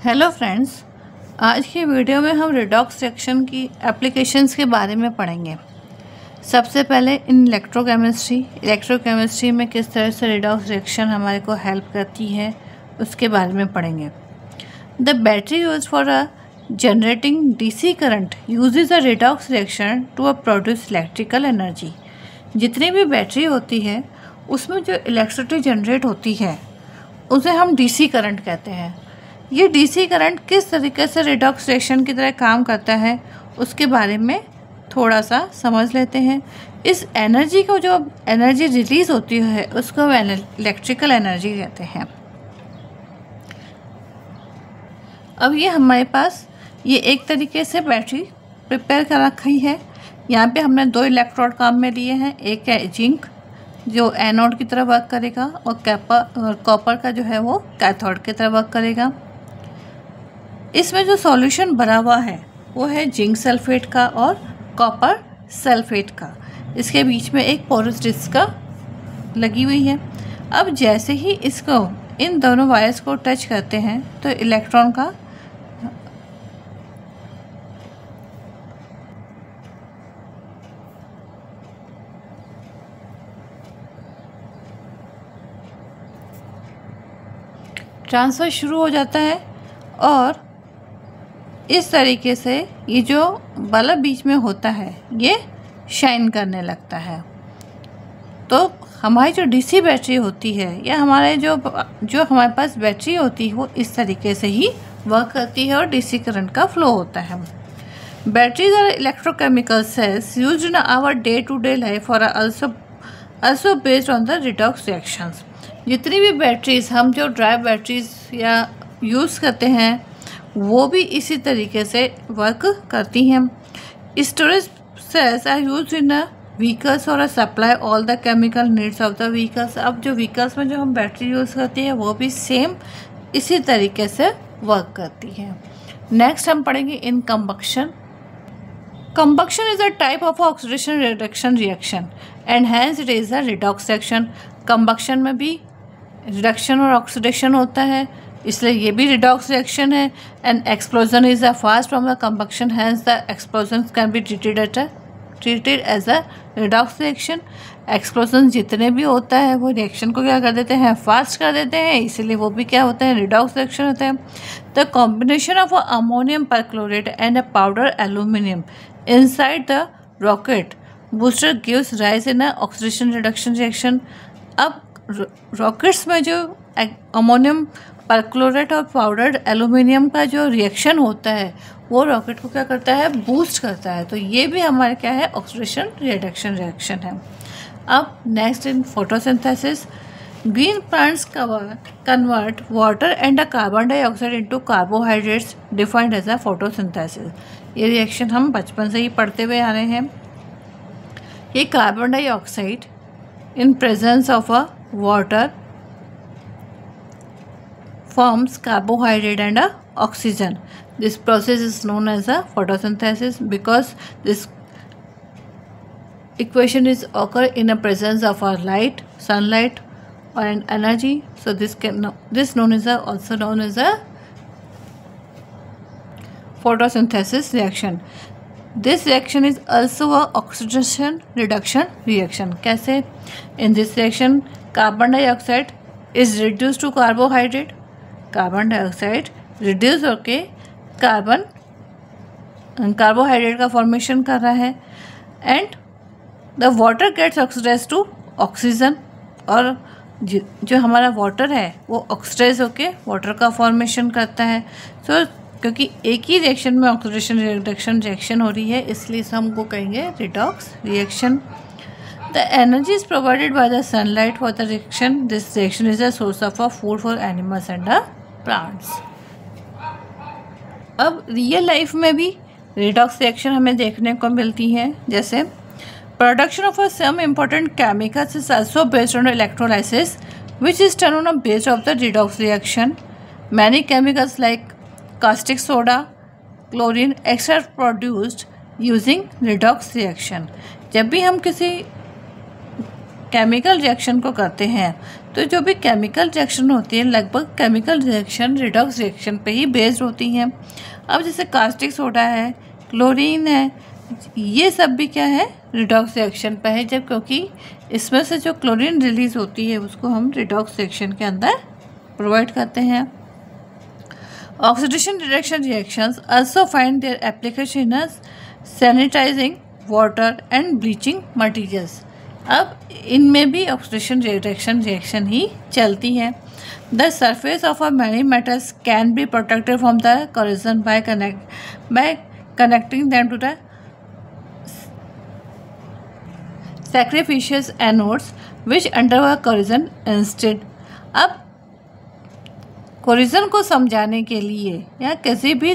Hello friends, आज की video में हम रिडॉक्स रिएक्शन की एप्लीकेशंस के बारे में पढ़ेंगे। सबसे पहले इन इलेक्ट्रोकेमिस्ट्री में किस तरह से रिडॉक्स रिएक्शन हमारे को हेल्प करती है उसके बारे में पढ़ेंगे। The battery use for a generating DC current uses a redox reaction to produce electrical energy. जितनी भी बैटरी होती है उसमें जो इलेक्ट्रिसिटी जनरेट होती है उसे हम डीसी करंट कहते हैं। ये डीसी करंट किस तरीके से रिडॉक्स रिएक्शन की तरह काम करता है उसके बारे में थोड़ा सा समझ लेते हैं। इस एनर्जी को जो एनर्जी रिलीज़ होती है उसको हम इलेक्ट्रिकल एनर्जी कहते हैं। अब ये हमारे पास ये एक तरीके से बैटरी प्रिपेयर कर रखी है। यहाँ पे हमने 2 इलेक्ट्रोड काम में लिए हैं। एक है जिंक जो एनोड की तरह वर्क करेगा और कॉपर का जो है वो कैथोड की तरह वर्क करेगा। इसमें जो सॉल्यूशन भरा हुआ है वो है जिंक सल्फेट का और कॉपर सल्फेट का। इसके बीच में एक पोरस डिस्क लगी हुई है। अब जैसे ही इसको इन दोनों वायर्स को टच करते हैं तो इलेक्ट्रॉन का ट्रांसफ़र शुरू हो जाता है और इस तरीके से ये जो बल्ब बीच में होता है ये शाइन करने लगता है। तो हमारी जो डीसी बैटरी होती है या हमारे जो हमारे पास बैटरी होती है वो इस तरीके से ही वर्क करती है और डीसी करंट का फ्लो होता है। Batteries are electrochemical cells used in our day to day life और also based on the redox reactions. जितनी भी बैटरीज हम जो ड्राई बैटरीज या यूज़ करते हैं वो भी इसी तरीके से वर्क करती हैं। Storage cells are used in a vehicles और supply all the chemical needs of the vehicles. अब जो व्हीकल्स में जो हम बैटरी यूज़ करती है वो भी सेम इसी तरीके से वर्क करती है। नेक्स्ट हम पढ़ेंगे in combustion. Combustion is a type of oxidation reduction reaction and hence it is a redox reaction. Combustion में भी रिडक्शन और ऑक्सीडेशन होता है, इसलिए ये भी रिडॉक्स रिएक्शन है। And explosion is a fast from the combustion, hence the explosion can be treated as a redox reaction. Explosion जितने भी होता है वो रिएक्शन को क्या कर देते हैं, फास्ट कर देते हैं, इसीलिए वो भी क्या होते हैं, रिडॉक्स रिएक्शन होते हैं। The combination of ammonium perchlorate and a powder aluminium inside the rocket booster gives rise in a oxidation reduction reaction. अब रॉकेट्स में जो अमोनियम परक्लोरेट और पाउडर्ड एल्यूमिनियम का जो रिएक्शन होता है वो रॉकेट को क्या करता है, बूस्ट करता है। तो ये भी हमारे क्या है, ऑक्सीडेशन रिडक्शन रिएक्शन है। अब next in photosynthesis, green plants convert water and carbon dioxide into carbohydrates defined as a photosynthesis. ये रिएक्शन हम बचपन से ही पढ़ते हुए आ रहे हैं। ये carbon dioxide in presence of a water forms carbohydrate and a oxygen. This process is known as a photosynthesis because this equation is occur in a presence of a light, sunlight or an energy. So this also known as a photosynthesis reaction. This reaction is also a oxidation reduction reaction. कैसे? In this reaction carbon dioxide is reduced to carbohydrate. Carbon dioxide reduce होके carbohydrate का formation कर रहा है and the water gets oxidise to oxygen. और जो हमारा water है वो ऑक्सीडाइज होके वाटर का फॉर्मेशन करता है। सो क्योंकि एक ही रिएक्शन में ऑक्सीडेशन रिडक्शन रिएक्शन हो रही है इसलिए हमको कहेंगे redox reaction. The energy is provided by the sunlight for the reaction. This reaction is a source of a food for animals and the plants. अब रियल लाइफ में भी रिडॉक्स रिएक्शन हमें देखने को मिलती है, जैसे production of some important chemicals is also based on electrolysis which is turn on based of the redox reaction. Many chemicals like caustic soda, chlorine, etc. produced using redox reaction. जब भी हम किसी केमिकल रिएक्शन को करते हैं तो जो भी केमिकल रिएक्शन होती है लगभग केमिकल रिएक्शन रिडॉक्स रिएक्शन पे ही बेस्ड होती हैं। अब जैसे कास्टिक सोडा है, क्लोरीन है, ये सब भी क्या है, रिडॉक्स रिएक्शन पे है, जब क्योंकि इसमें से जो क्लोरीन रिलीज होती है उसको हम रिडॉक्स रिएक्शन के अंदर प्रोवाइड करते हैं। Oxidation reduction reactions also find their application in sanitising water and bleaching materials. अब इनमें भी ऑक्सीडेशन रिडक्शन रिएक्शन ही चलती है। The surface of a many metals can be protected from the corrosion by connecting them to the sacrificial anodes which undergo corrosion instead। अब corrosion को समझाने के लिए या किसी भी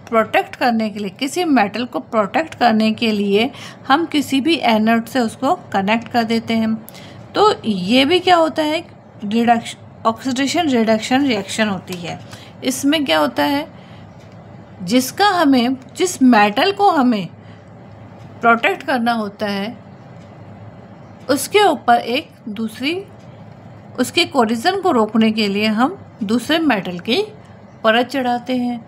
प्रोटेक्ट करने के लिए, किसी मेटल को प्रोटेक्ट करने के लिए हम किसी भी एनोड से उसको कनेक्ट कर देते हैं। तो ये भी क्या होता है, ऑक्सीडेशन रिडक्शन रिएक्शन होती है। इसमें क्या होता है, जिस मेटल को हमें प्रोटेक्ट करना होता है उसके ऊपर एक दूसरी, उसके कोरिजन को रोकने के लिए हम दूसरे मेटल की परत चढ़ाते हैं,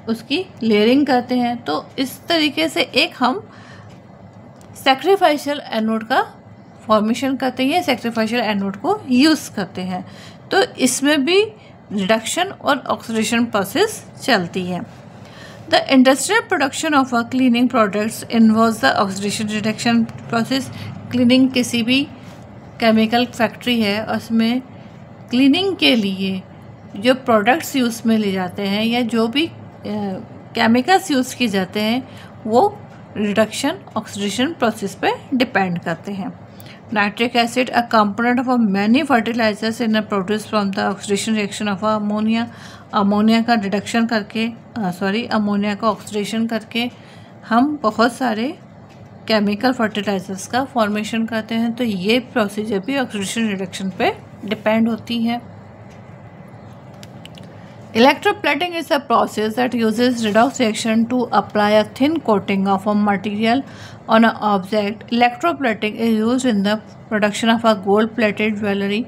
उसकी लेयरिंग करते हैं। तो इस तरीके से एक हम सैक्रिफिशियल एनोड का फॉर्मेशन करते हैं, सैक्रिफिशियल एनोड को यूज़ करते हैं। तो इसमें भी रिडक्शन और ऑक्सीडेशन प्रोसेस चलती है। The industrial production of a cleaning products involves the oxidation reduction process। Cleaning किसी भी केमिकल फैक्ट्री है, उसमें क्लीनिंग के लिए जो प्रोडक्ट्स यूज़ में ले जाते हैं या जो भी केमिकल्स यूज़ किए जाते हैं वो रिडक्शन ऑक्सीडेशन प्रोसेस पे डिपेंड करते हैं। Nitric acid a component of many fertilisers in produce from the oxidation reaction of ammonia. Ammonia का रिडक्शन करके अमोनिया का ऑक्सीडेशन करके हम बहुत सारे केमिकल फर्टिलाइजर्स का फॉर्मेशन करते हैं। तो ये प्रोसीजर भी ऑक्सीडेशन रिडक्शन पे डिपेंड होती है। Electroplating is a process that uses redox reaction to apply a thin coating of a material on an object. Electroplating is used in the production of a gold-plated jewelry।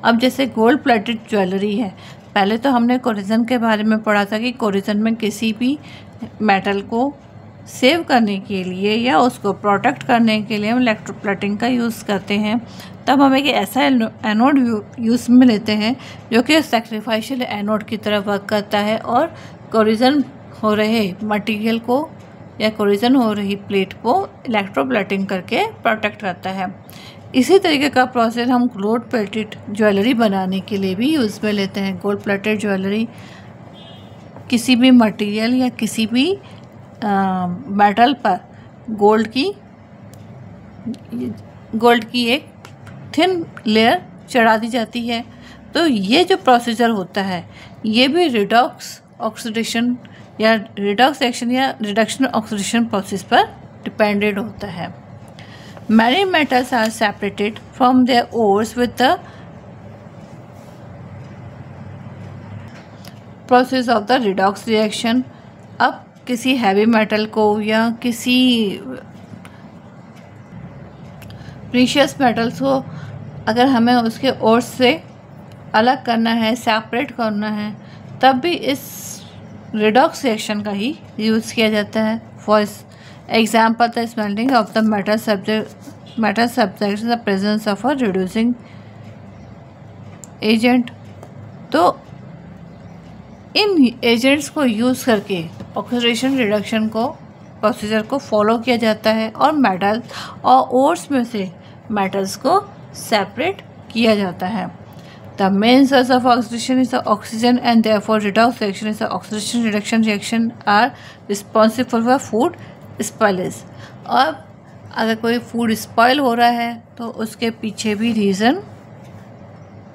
अब जैसे gold plated jewellery है, पहले तो हमने corrosion के बारे में पढ़ा था कि कोरिजन में किसी भी मेटल को सेव करने के लिए या उसको प्रोटेक्ट करने के लिए हम इलेक्ट्रोप्लेटिंग का यूज़ करते हैं। तब हम एक ऐसा एनोड यूज़ में लेते हैं जो कि सैक्रिफिशियल एनोड की तरह वर्क करता है और कोरिजन हो रहे मटेरियल को या कोरिजन हो रही प्लेट को इलेक्ट्रोप्लेटिंग करके प्रोटेक्ट करता है। इसी तरीके का प्रोसेस हम गोल्ड प्लेटेड ज्वेलरी बनाने के लिए भी यूज़ में लेते हैं। गोल्ड प्लेटेड ज्वेलरी किसी भी मटेरियल या किसी भी मेटल पर गोल्ड की एक थिन लेयर चढ़ा दी जाती है। तो ये जो प्रोसीजर होता है ये भी रिडॉक्स ऑक्सीडेशन या रिडॉक्स एक्शन या रिडक्शन ऑक्सीडेशन प्रोसेस पर डिपेंडेड होता है। Many metals are separated from their ores with the process of the redox reaction. अब किसी हैवी मेटल को या किसी प्रीशियस मेटल्स को अगर हमें उसके ओर्स से अलग करना है, सेपरेट करना है, तब भी इस रिडॉक्स रिएक्शन का ही यूज़ किया जाता है। For example the smelting of the metal subject the presence of a reducing agent. तो इन एजेंट्स को यूज़ करके ऑक्सीडेशन रिडक्शन को प्रोसीजर को फॉलो किया जाता है और मेटल और ओर्स में से मेटल्स को सेपरेट किया जाता है। The main source of oxidation is the oxygen and therefore redox reaction is the oxidation reduction reaction are responsible for food spoilage. और अगर कोई फूड स्पॉइल हो रहा है तो उसके पीछे भी रीज़न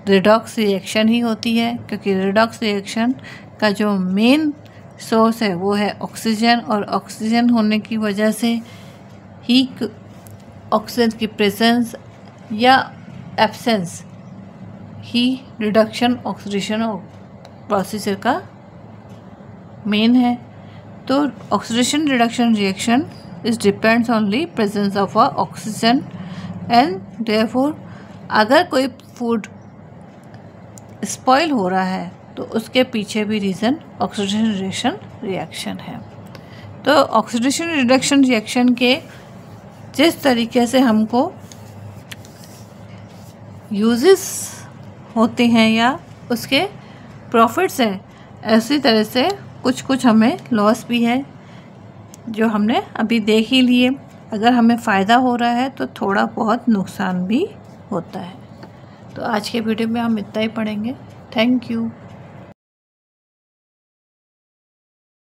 रिडॉक्स रिएक्शन ही होती है, क्योंकि रिडॉक्स रिएक्शन का जो मेन सोर्स है वो है ऑक्सीजन, और ऑक्सीजन होने की वजह से ही ऑक्सीजन की प्रेजेंस या एब्सेंस ही रिडक्शन ऑक्सीडेशन प्रोसीजर का मेन है। तो oxidation reduction reaction is depends only presence of oxygen and therefore अगर कोई फूड स्पॉइल हो रहा है तो उसके पीछे भी रीज़न ऑक्सीडेशन रिडक्शन रिएक्शन है। तो ऑक्सीडेशन रिडक्शन रिएक्शन के जिस तरीके से हमको यूजेस होते हैं या उसके प्रॉफिट्स हैं, ऐसी तरह से कुछ हमें लॉस भी है जो हमने अभी देख ही लिए। अगर हमें फ़ायदा हो रहा है तो थोड़ा बहुत नुकसान भी होता है। तो आज के वीडियो में हम इतना ही पढ़ेंगे। Thank you.